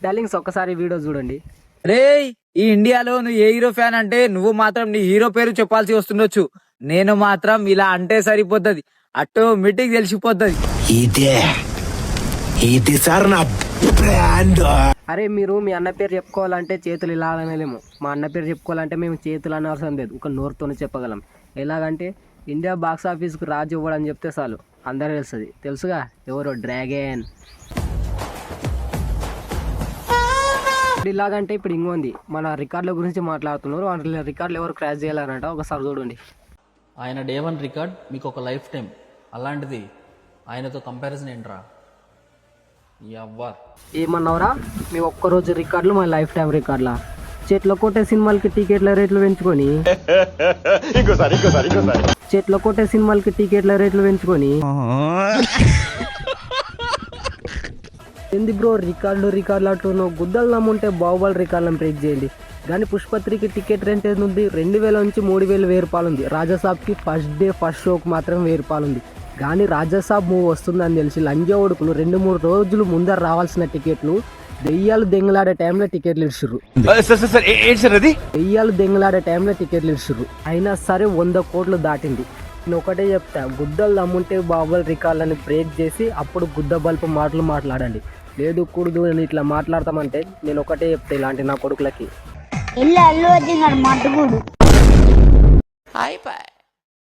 Darlings ఒక్కసారి video చూడండి. రే ఈ ఇండియాలో నువ్వు ఏ హీరో ఫ్యాన్ అంటే నువ్వు మాత్రం నీ హీరో పేరు చెప్పాల్సి వస్తుండొచ్చు. నేను మాత్రం ఇలా అంటే సరిపోతుంది, ఆటోమేటిక్ తెలిసిపోతుంది. ఇది సార్ నా బ్రాండ్. అరే మీరు మీ అన్న పేరు చెప్పుకోవాలంటే చేతులు ఇలా అనలేము. మా అన్న పేరు చెప్పుకోవాలంటే మేము చేతులు అనే అవసరం లేదు, ఒక నోరుతోనే చెప్పగలం. ఎలాగంటే ఇండియా బాక్స్ ఆఫీస్కు రాజు ఇవ్వడని చెప్తే చాలు అందరూ తెలుస్తుంది. తెలుసుగా ఎవరో డ్రాగన్. ఇలాగంటే ఇప్పుడు ఇంకొంది మన రికార్డుల గురించి మాట్లాడుతున్నారు. వాళ్ళ రికార్డులు ఎవరు క్రాష్ చేయాలనంట, ఒకసారి చూడండి. ఆయన డే 1 రికార్డ్ మీకు ఒక లైఫ్ టైం, అలాంటిది ఆయనతో కంపారిజన్ ఏంట్రా? ఏమన్నావురా? మీ ఒక్కరోజు రికార్డులు మా లైఫ్ టైం రికార్డులా? చెట్ల కొట్టే సినిమాలకి టికెట్ల రేట్లు పెంచుకొని చెట్ల కొట్టే సినిమాలకి టికెట్ల రేట్లు పెంచుకొని ఏంది బ్రో రికార్డులు అంటున్నావు? గుద్దలు నమ్ముంటే బాహుబలి రికార్డులను బ్రేక్ చేయండి. కానీ పుష్పత్రికి టికెట్ రెంట్ ఏది ఉంది? 2000 నుంచి 3000 రూపాయలు ఉంది. రాజాసాబ్కి ఫస్ట్ డే ఫస్ట్ షోకి మాత్రం 1000 రూపాయలు ఉంది. కానీ రాజాసాబ్ మూవీ వస్తుందని తెలిసి లంజా ఉడుకులు 2-3 రోజులు ముందర రావాల్సిన టికెట్లు దెయ్యాలు దెంగలాడే టైంలో టికెట్లు ఇడ్చిర్రు. దెయ్యాలు దెంగలాడే టైంలో టికెట్లు ఇడ్చిర్రు. అయినా సరే 100 కోట్లు దాటింది. నేను ఒకటే చెప్తా, గుద్దలు నమ్ముంటే బాహుబలి రికార్డులని బ్రేక్ చేసి అప్పుడు గుద్ద బల్పు మాటలు మాట్లాడండి. లేదు కూడదు నేను ఇట్లా మాట్లాడతామంటే నేను ఒకటే చెప్తా ఇలాంటి నా కొడుకులకి. అల్లు అర్జున్ గారు మట్టుకుడు.